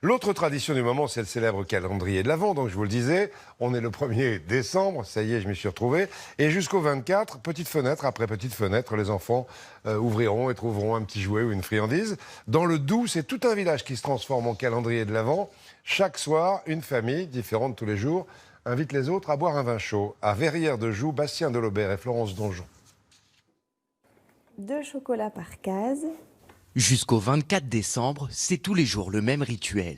L'autre tradition du moment, c'est le célèbre calendrier de l'Avent. Donc je vous le disais, on est le 1er décembre, ça y est, je m'y suis retrouvé. Et jusqu'au 24, petite fenêtre après petite fenêtre, les enfants ouvriront et trouveront un petit jouet ou une friandise. Dans le Doubs, c'est tout un village qui se transforme en calendrier de l'Avent. Chaque soir, une famille, différente tous les jours, invite les autres à boire un vin chaud. À Verrières-de-Joux, Bastien Delobert et Florence Donjon. 2 chocolats par case. Jusqu'au 24 décembre, c'est tous les jours le même rituel.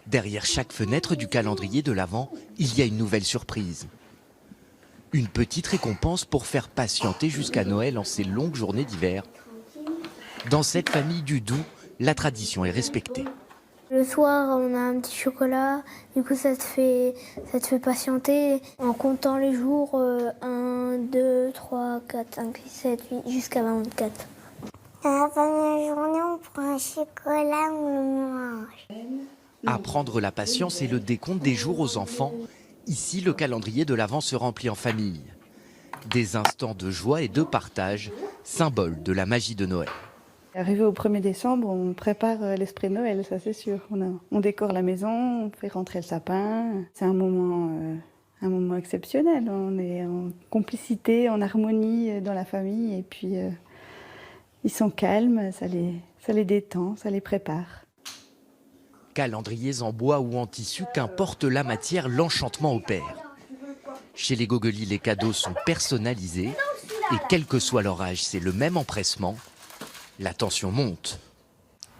Derrière chaque fenêtre du calendrier de l'Avent, il y a une nouvelle surprise. Une petite récompense pour faire patienter jusqu'à Noël en ces longues journées d'hiver. Dans cette famille du Doubs, la tradition est respectée. Le soir, on a un petit chocolat, du coup ça te fait patienter en comptant les jours 1, 2, 3, 4, 5, 6, 7, 8, jusqu'à 24. À la fin de la journée, on prend un chocolat, on le mange. Apprendre la patience et le décompte des jours aux enfants. Ici, le calendrier de l'Avent se remplit en famille. Des instants de joie et de partage, symbole de la magie de Noël. Arrivé au 1er décembre, on prépare l'esprit de Noël, ça c'est sûr. On décore la maison, on fait rentrer le sapin. C'est un moment exceptionnel. On est en complicité, en harmonie dans la famille. Et puis, ils sont calmes, ça les détend, ça les prépare. Calendriers en bois ou en tissu, qu'importe la matière, l'enchantement opère. Chez les Goguelis, les cadeaux sont personnalisés. Et quel que soit leur âge, c'est le même empressement. La tension monte.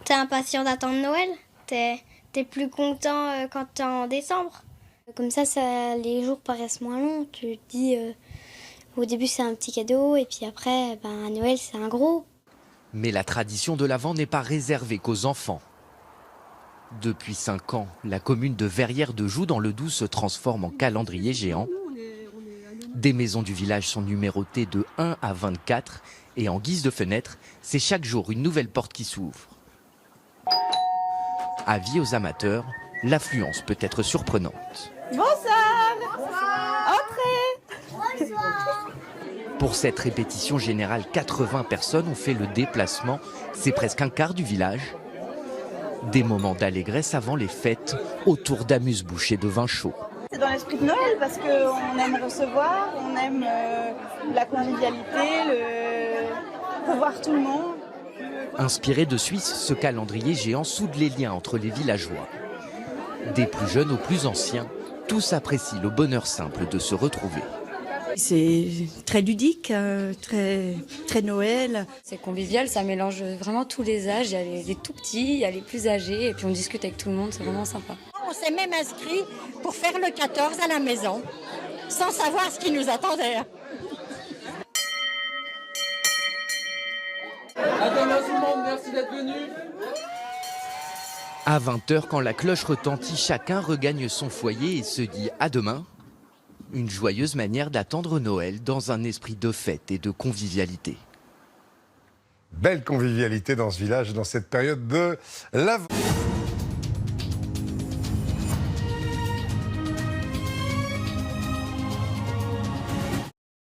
T'es impatient d'attendre Noël? T'es plus content quand t'es en décembre? Comme ça, les jours paraissent moins longs. Tu te dis, au début c'est un petit cadeau et puis après, à Noël c'est un gros. Mais la tradition de l'Avent n'est pas réservée qu'aux enfants. Depuis 5 ans, la commune de Verrières-de-Joux dans le Doubs se transforme en calendrier géant. Des maisons du village sont numérotées de 1 à 24 et en guise de fenêtre, c'est chaque jour une nouvelle porte qui s'ouvre. Avis aux amateurs, l'affluence peut être surprenante. Bonsoir. Entrez. Bonsoir. Pour cette répétition générale, 80 personnes ont fait le déplacement. C'est presque un quart du village. Des moments d'allégresse avant les fêtes, autour d'amuse-bouches et de vin chaud. C'est dans l'esprit de Noël parce qu'on aime recevoir, on aime la convivialité, revoir tout le monde. Inspiré de Suisse, ce calendrier géant soude les liens entre les villageois. Des plus jeunes aux plus anciens, tous apprécient le bonheur simple de se retrouver. C'est très ludique, très Noël. C'est convivial, ça mélange vraiment tous les âges. Il y a les tout petits, il y a les plus âgés, et puis on discute avec tout le monde, c'est vraiment sympa. On s'est même inscrit pour faire le 14 à la maison, sans savoir ce qui nous attendait. Attends, tout le monde, merci d'être venu. À 20h, quand la cloche retentit, chacun regagne son foyer et se dit à demain. Une joyeuse manière d'attendre Noël dans un esprit de fête et de convivialité. Belle convivialité dans ce village, dans cette période de l'Avent.